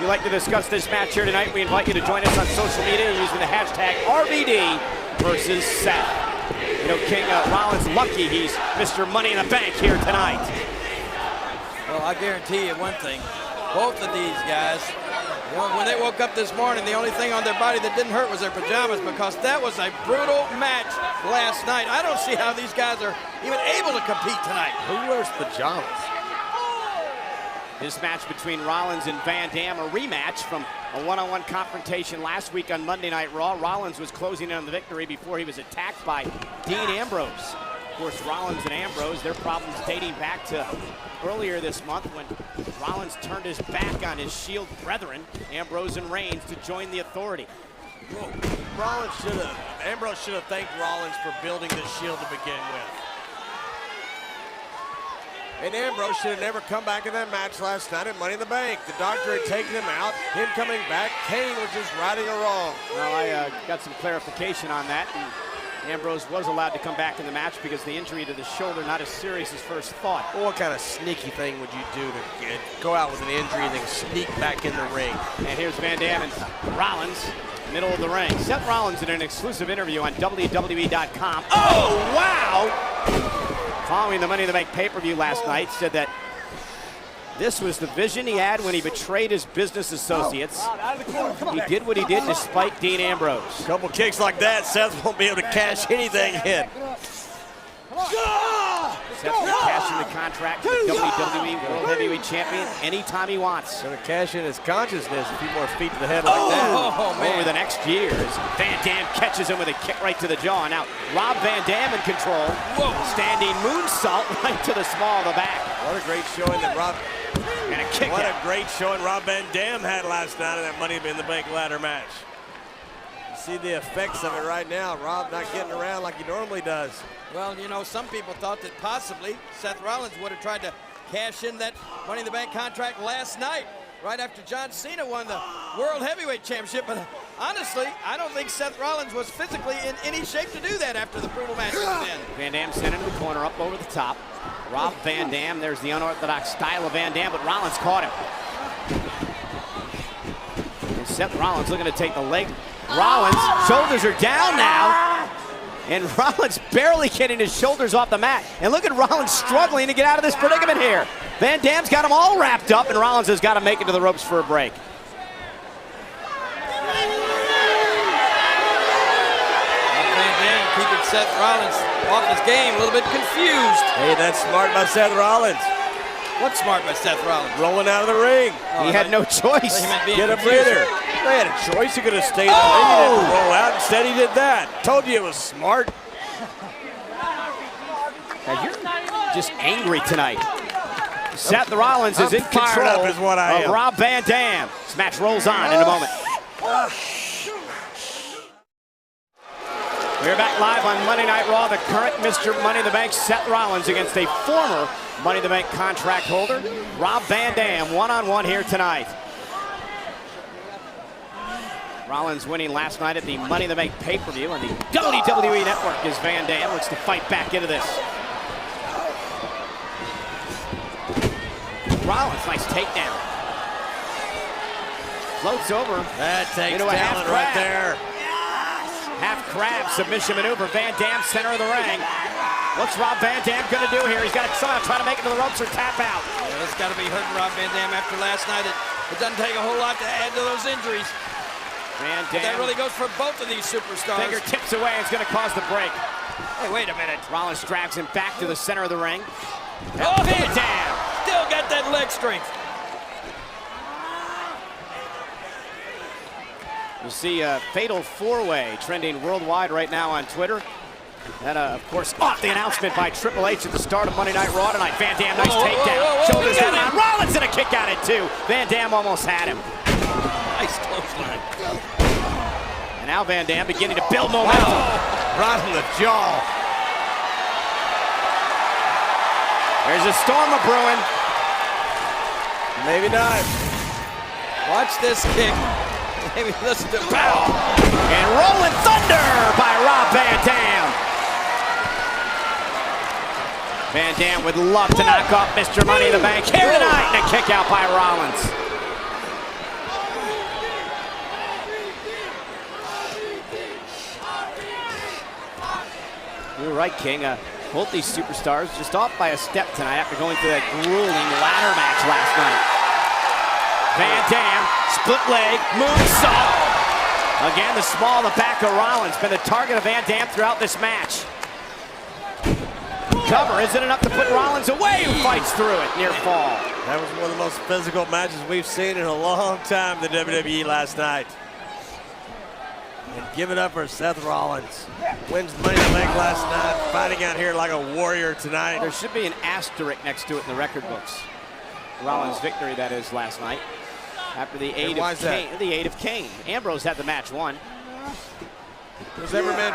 you'd like to discuss this match here tonight, we invite you to join us on social media using the hashtag RVD versus Seth. You know, King Rollins lucky he's Mr. Money in the Bank here tonight. Well, I guarantee you one thing. Both of these guys, when they woke up this morning, the only thing on their body that didn't hurt was their pajamas, because that was a brutal match last night. I don't see how these guys are even able to compete tonight. Who wears pajamas? This match between Rollins and Van Dam, a rematch from a one-on-one confrontation last week on Monday Night Raw. Rollins was closing in on the victory before he was attacked by Dean Ambrose. Of course, Rollins and Ambrose, their problems dating back to earlier this month when Rollins turned his back on his Shield brethren, Ambrose and Reigns, to join the Authority. Whoa. Ambrose should have thanked Rollins for building this Shield to begin with. And Ambrose should have never come back in that match last night at Money in the Bank. The doctor had taken him out, him coming back, Kane was just righting a wrong. Well, I got some clarification on that. And Ambrose was allowed to come back in the match because the injury to the shoulder, not as serious as first thought. Well, what kind of sneaky thing would you do to go out with an injury and then sneak back in the ring? And here's Van Dam and Rollins, middle of the ring. Seth Rollins in an exclusive interview on WWE.com. Oh, wow! Following the Money in the Bank pay-per-view last night, said that this was the vision he had when he betrayed his business associates. He did what he did despite Dean Ambrose. A couple kicks like that, Seth won't be able to cash anything in. Seth will cash in the contract to the WWE World Heavyweight Champion anytime he wants. Going to cash in his consciousness, a few more feet to the head like that. Over the next years, Van Dam catches him with a kick right to the jaw. Now, Rob Van Dam in control. Standing moonsault right to the small of the back. What a great showing that Rob... And a kick What out. a great showing Rob Van Dam had last night in that Money in the Bank ladder match. You see the effects of it right now. Rob not getting around like he normally does. Well, you know, some people thought that possibly Seth Rollins would have tried to cash in that Money in the Bank contract last night, right after John Cena won the World Heavyweight Championship. But honestly, I don't think Seth Rollins was physically in any shape to do that after the brutal match he was in. Van Dam sent into the corner, up over the top. Rob Van Dam, there's the unorthodox style of Van Dam, but Rollins caught him. And Seth Rollins looking to take the leg. Rollins, shoulders are down now. And Rollins barely getting his shoulders off the mat. And look at Rollins struggling to get out of this predicament here. Van Dam's got him all wrapped up, and Rollins has got to make it to the ropes for a break. Van Dam keeping Seth Rollins off his game, a little bit confused. Hey, that's smart by Seth Rollins. What's smart by Seth Rollins? Rolling out of the ring. He had no choice. Get a breather. They had a choice. He could have stayed in the ring. He didn't roll out. Instead, he did that. Told you it was smart. Now, you're just angry tonight. Seth Rollins is in fired control up is what I of am. Rob Van Dam. This match rolls on in a moment. We're back live on Monday Night Raw. The current Mr. Money in the Bank, Seth Rollins, against a former Money in the Bank contract holder, Rob Van Dam, one-on-one here tonight. Rollins winning last night at the Money in the Bank pay-per-view on the WWE Network as Van Dam looks to fight back into this. Rollins, nice takedown. Floats over. That takes into a half talent right crab. there. Half crab submission maneuver. Van Dam, center of the ring. What's Rob Van Dam going to do here? He's got to somehow try to make it to the ropes or tap out. Yeah, that's got to be hurting Rob Van Dam after last night. It doesn't take a whole lot to add to those injuries. Van But that Dam, really goes for both of these superstars. finger tips away. It's going to cause the break. Hey, wait a minute. Rollins drags him back to the center of the ring. Oh, Van Dam. Still got that leg strength. You see a fatal four-way trending worldwide right now on Twitter. And, of course, off the announcement by Triple H at the start of Monday Night Raw tonight. Van Dam, nice takedown. Shoulders down on Rollins, and a kick out at two. Van Dam almost had him. Nice clothesline. And now Van Dam beginning to build momentum. Right on the jaw. There's a storm of brewing. Maybe not. Watch this kick. Maybe listen to pow. And Rolling Thunder by Rob Van Dam. Van Dam would love to knock off Mr. Money in the Bank here tonight, and a kick out by Rollins. You're right, King. Both these superstars just off by a step tonight after going through that grueling ladder match last night. Van Dam, split leg, moonsault. Again, the small of the back of Rollins been the target of Van Dam throughout this match. Cover isn't enough to put Rollins away, who fights through it, near fall. That was one of the most physical matches we've seen in a long time in the WWE last night. And give it up for Seth Rollins. Wins Money in the Bank last night, fighting out here like a warrior tonight. There should be an asterisk next to it in the record books. Rollins' victory, that is, last night. After the aid of Kane. The aid of Kane. Ambrose had the match won. Was every man